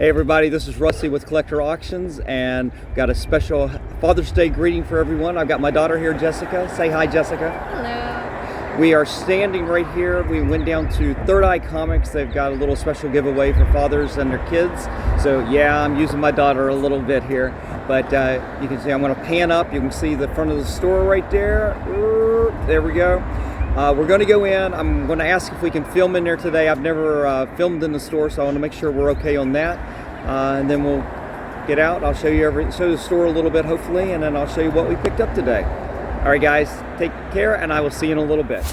Hey everybody, this is Rusty with Collector Auctions, and got a special Father's Day greeting for everyone. I've got my daughter here, Jessica. Say hi, Jessica. Hello. We are standing right here. We went down to Third Eye Comics. They've got a little special giveaway for fathers and their kids. So yeah, I'm using my daughter a little bit here. But you can see I'm going to pan up. You can see the front of the store right there. There we go. We're going to go in. I'm going to ask if we can film in there today. I've never filmed in the store, so I want to make sure we're okay on that. And then we'll get out. I'll show you show the store a little bit, hopefully, and then I'll show you what we picked up today. All right, guys, take care, and I will see you in a little bit.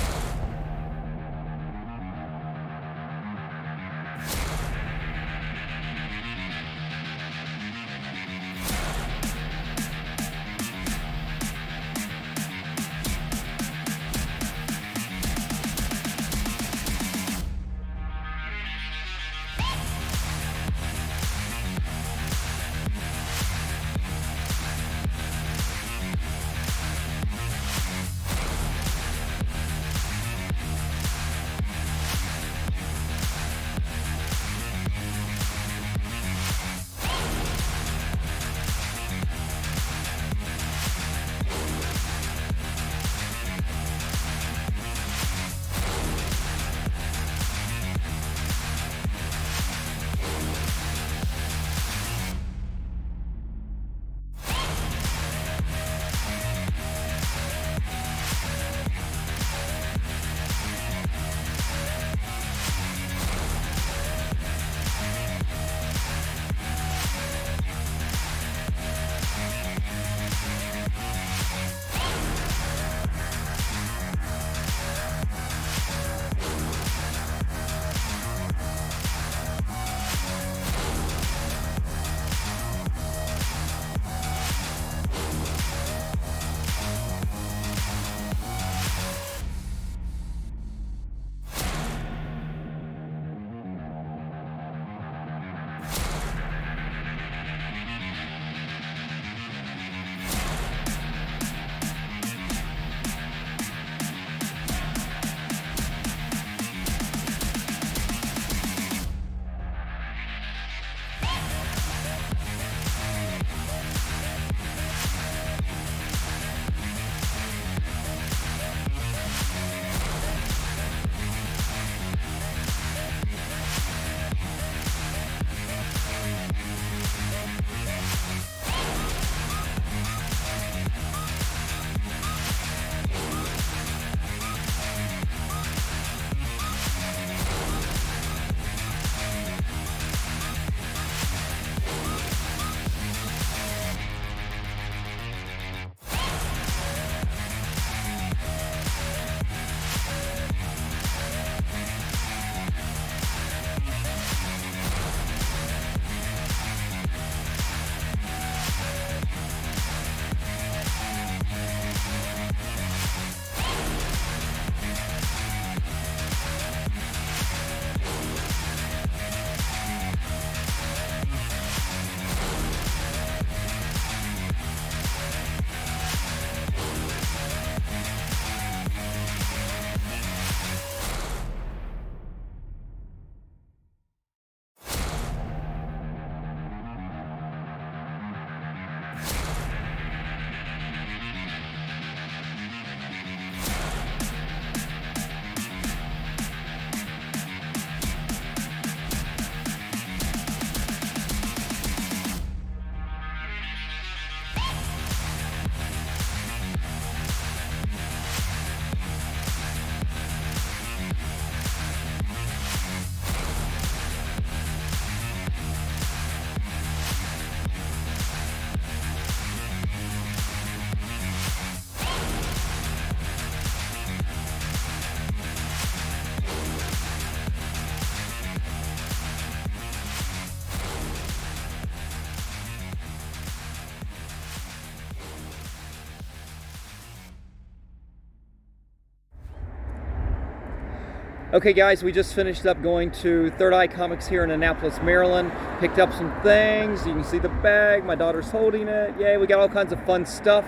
Okay guys, we just finished up going to Third Eye Comics here in Annapolis, Maryland. Picked up some things. You can see the bag. My daughter's holding it. Yay, we got all kinds of fun stuff.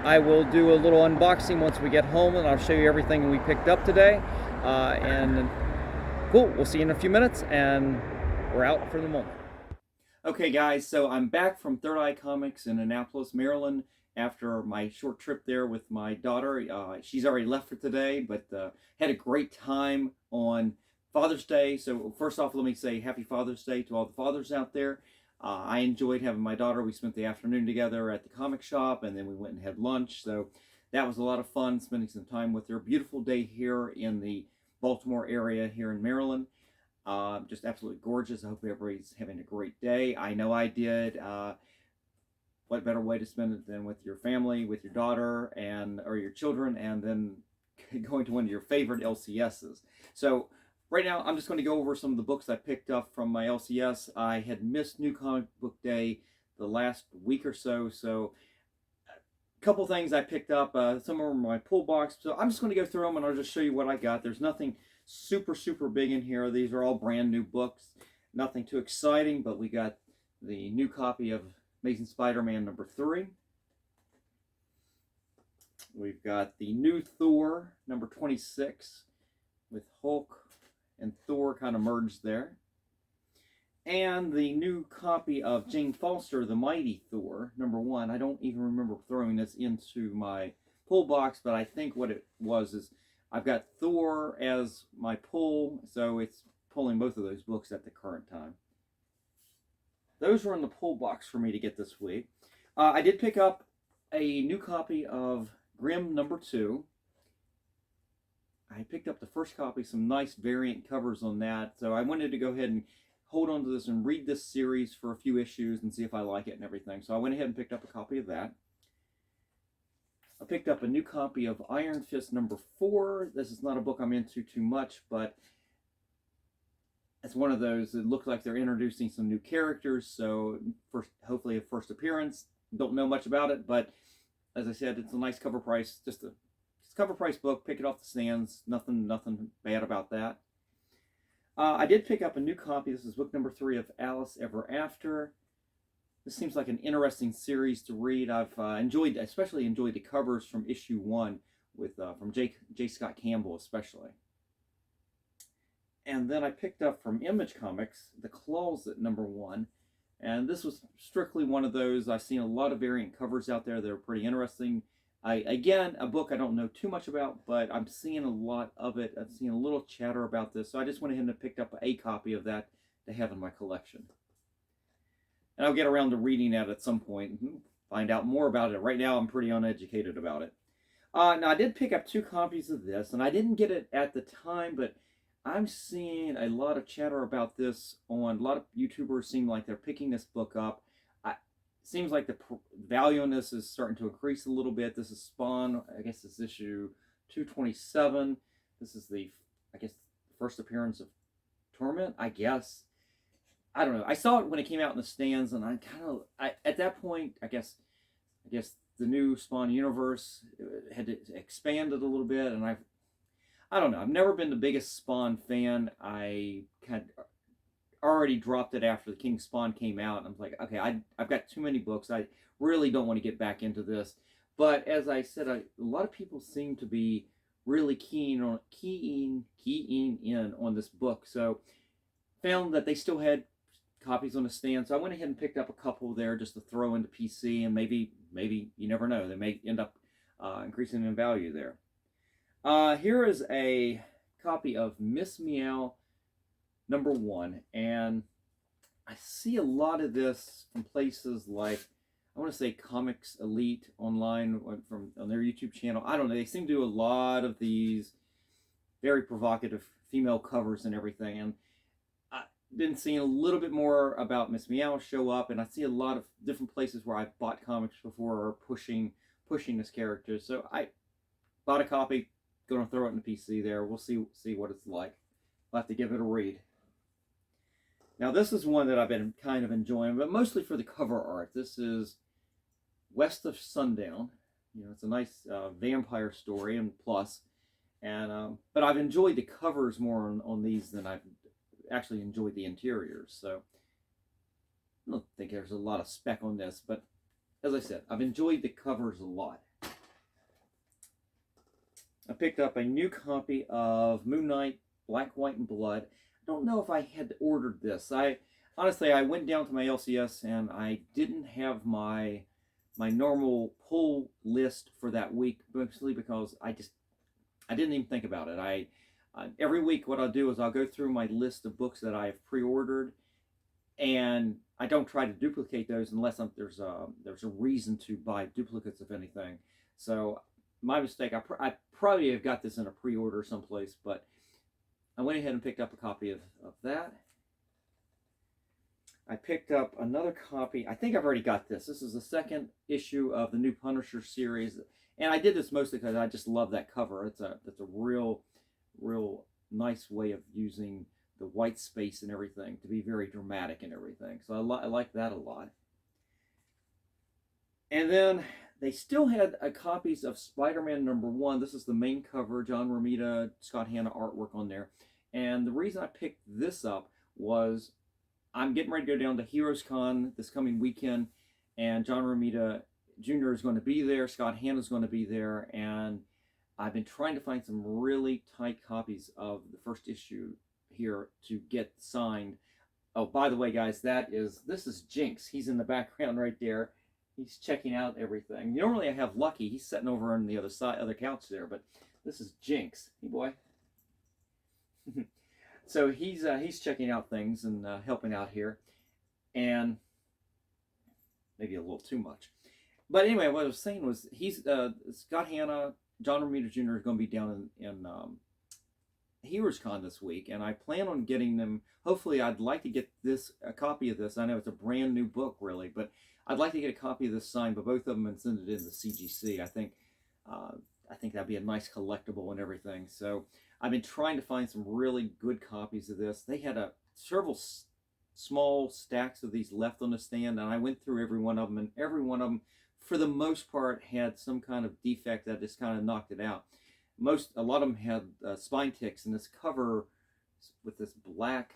I will do a little unboxing once we get home, and I'll show you everything we picked up today. And cool, we'll see you in a few minutes, and we're out for the moment. Okay, guys, so I'm back from Third Eye Comics in Annapolis, Maryland, after my short trip there with my daughter. She's already left for today, but had a great time on Father's Day. So first off, let me say Happy Father's Day to all the fathers out there. I enjoyed having my daughter. We spent the afternoon together at the comic shop, and then we went and had lunch. So that was a lot of fun, spending some time with her. Beautiful day here in the Baltimore area here in Maryland. Just absolutely gorgeous. I hope everybody's having a great day. I know I did. What better way to spend it than with your family, with your daughter, and or your children, and then going to one of your favorite LCSs. So right now, I'm just going to go over some of the books I picked up from my LCS. I had missed New Comic Book Day the last week or so, so a couple things I picked up. Some are in my pull box, so I'm just going to go through them and I'll just show you what I got. There's nothing super big in here. These are all brand new books. Nothing too exciting, but we got the new copy of Amazing Spider-Man #3. We've got the new Thor #26 with Hulk and Thor kind of merged there. And the new copy of Jane Foster, The Mighty Thor #1. I don't even remember throwing this into my pull box, but I think what it was is I've got Thor as my pull, so it's pulling both of those books at the current time. Those were in the pull box for me to get this week. I did pick up a new copy of Grimm #2. I picked up the first copy, some nice variant covers on that, so I wanted to go ahead and hold on to this and read this series for a few issues and see if I like it and everything. So I went ahead and picked up a copy of that. I picked up a new copy of Iron Fist #4. This is not a book I'm into too much, but it's one of those that look like they're introducing some new characters, so hopefully a first appearance. Don't know much about it, but as I said, it's a nice cover price. Just a cover price book. Pick it off the stands. Nothing bad about that. I did pick up a new copy. This is book #3 of Alice Ever After. This seems like an interesting series to read. I've especially enjoyed the covers from issue 1 with from J. Scott Campbell especially. And then I picked up from Image Comics The Claws at #1, and this was strictly one of those. I've seen a lot of variant covers out there that are pretty interesting. Again, a book I don't know too much about, but I'm seeing a lot of it. I've seen a little chatter about this, so I just went ahead and picked up a copy of that to have in my collection. And I'll get around to reading that at some point and find out more about it. Right now, I'm pretty uneducated about it. Now, I did pick up 2 copies of this, and I didn't get it at the time, but I'm seeing a lot of chatter about this on a lot of YouTubers seem like they're picking this book up. Seems like the value on this is starting to increase a little bit. This is Spawn. I guess this is issue 227. This is the, I guess, first appearance of Torment, I guess. I don't know. I saw it when it came out in the stands, and at that point, I guess the new Spawn universe had expanded a little bit, and I don't know. I've never been the biggest Spawn fan. I kind of already dropped it after the King Spawn came out. I'm like, okay, I've got too many books. I really don't want to get back into this. But as I said, a lot of people seem to be really keying in on this book. So found that they still had copies on the stand. So I went ahead and picked up a couple there just to throw into PC, and maybe you never know. They may end up increasing in value there. Here is a copy of Miss Meow #1, and I see a lot of this from places like, I want to say Comics Elite online on their YouTube channel. I don't know. They seem to do a lot of these very provocative female covers and everything, and I've been seeing a little bit more about Miss Meow show up, and I see a lot of different places where I've bought comics before or pushing this character. So I bought a copy, going to throw it in the PC there. We'll see what it's like. I'll have to give it a read. Now this is one that I've been kind of enjoying, but mostly for the cover art. This is West of Sundown. You know, it's a nice vampire story and plus, and but I've enjoyed the covers more on these than I've actually enjoyed the interiors. So I don't think there's a lot of spec on this, but as I said, I've enjoyed the covers a lot. I picked up a new copy of Moon Knight, Black, White, and Blood. I don't know if I had ordered this. I honestly, I went down to my LCS and I didn't have my normal pull list for that week, mostly because I didn't even think about it. Every week what I'll do is I'll go through my list of books that I have pre-ordered, and I don't try to duplicate those unless there's a reason to buy duplicates of anything. So my mistake. I probably have got this in a pre-order someplace, but I went ahead and picked up a copy of that. I picked up another copy. I think I've already got this. This is the second issue of the new Punisher series, and I did this mostly because I just love that cover. It's a real nice way of using the white space and everything to be very dramatic and everything. So I like that a lot. And then they still had copies of Spider-Man #1. This is the main cover, John Romita, Scott Hanna artwork on there. And the reason I picked this up was I'm getting ready to go down to Heroes Con this coming weekend, and John Romita Jr. is going to be there, Scott Hanna is going to be there, and I've been trying to find some really tight copies of the first issue here to get signed. Oh, by the way, guys, this is Jinx. He's in the background right there. He's checking out everything. Normally I have Lucky. He's sitting over on the other couch there, but this is Jinx. Hey, boy. So he's checking out things and helping out here, and maybe a little too much. But anyway, what I was saying was he's Scott Hanna, John Romita Jr. is going to be down in Heroes Con this week, and I plan on getting them. Hopefully, I'd like to get a copy of this. I know it's a brand new book, really, but I'd like to get a copy of this signed by both of them and send it in to CGC. I think that'd be a nice collectible and everything. So I've been trying to find some really good copies of this. They had several small stacks of these left on the stand, and I went through every one of them, and every one of them, for the most part, had some kind of defect that just kind of knocked it out. A lot of them had spine ticks, and this cover with this black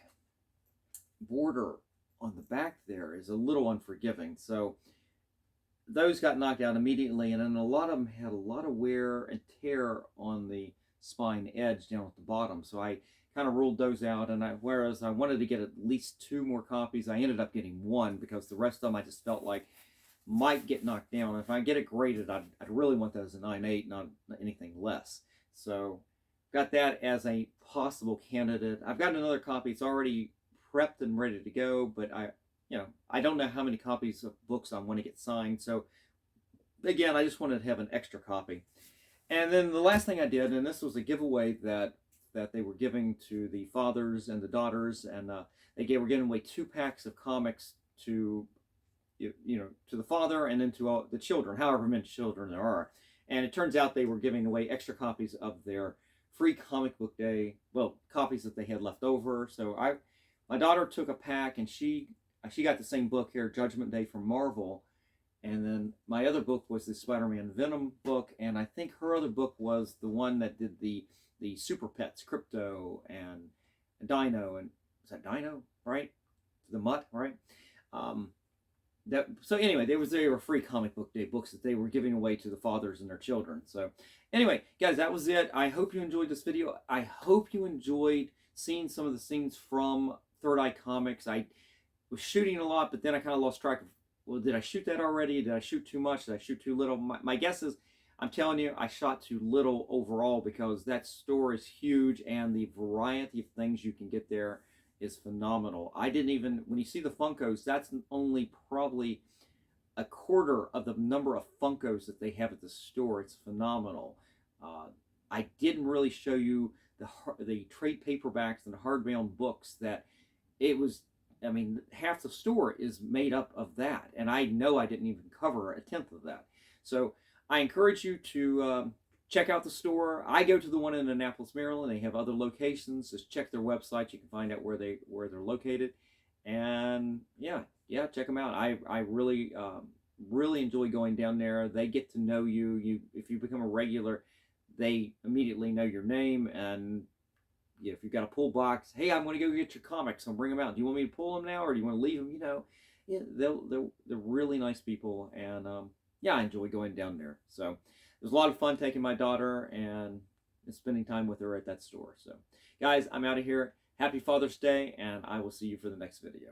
border on the back there is a little unforgiving. So those got knocked out immediately, and then a lot of them had a lot of wear and tear on the spine edge down at the bottom. So I kind of ruled those out, and whereas I wanted to get at least 2 more copies, I ended up getting 1 because the rest of them I just felt like might get knocked down. If I get it graded, I'd really want those a 9.8, not anything less. So got that as a possible candidate. I've got another copy. It's already prepped and ready to go, but I don't know how many copies of books I want to get signed. So again, I just wanted to have an extra copy. And then the last thing I did, and this was a giveaway that they were giving to the fathers and the daughters, and were giving away 2 packs of comics to to the father and then to all the children, however many children there are. And it turns out they were giving away extra copies of their free comic book day, copies that they had left over. So my daughter took a pack, and she got the same book here, Judgment Day from Marvel. And then my other book was the Spider-Man Venom book, and I think her other book was the one that did the Super Pets, Crypto and Dino, and was that Dino, right? The Mutt, right? So anyway, they were free comic book day books that they were giving away to the fathers and their children. So anyway, guys, that was it. I hope you enjoyed this video. I hope you enjoyed seeing some of the scenes from Third Eye Comics. I was shooting a lot, but then I kind of lost track of, well, did I shoot that already? Did I shoot too much? Did I shoot too little? My guess is, I'm telling you, I shot too little overall, because that store is huge and the variety of things you can get there is phenomenal. I didn't even, when you see the Funkos, that's only probably a quarter of the number of Funkos that they have at the store. It's phenomenal. I didn't really show you the trade paperbacks and the hardbound books that it was. I mean, half the store is made up of that, and I know I didn't even cover 1/10 of that. So I encourage you to check out the store. I go to the one in Annapolis, Maryland. They have other locations. Just check their website. You can find out where they're located, and yeah, check them out. I really enjoy going down there. They get to know you. If you become a regular, they immediately know your name, and if you've got a pull box, hey, I'm going to go get your comics. I'll bring them out. Do you want me to pull them now, or do you want to leave them? They're really nice people, and I enjoy going down there. So it was a lot of fun taking my daughter and spending time with her at that store. So guys, I'm out of here. Happy Father's Day, and I will see you for the next video.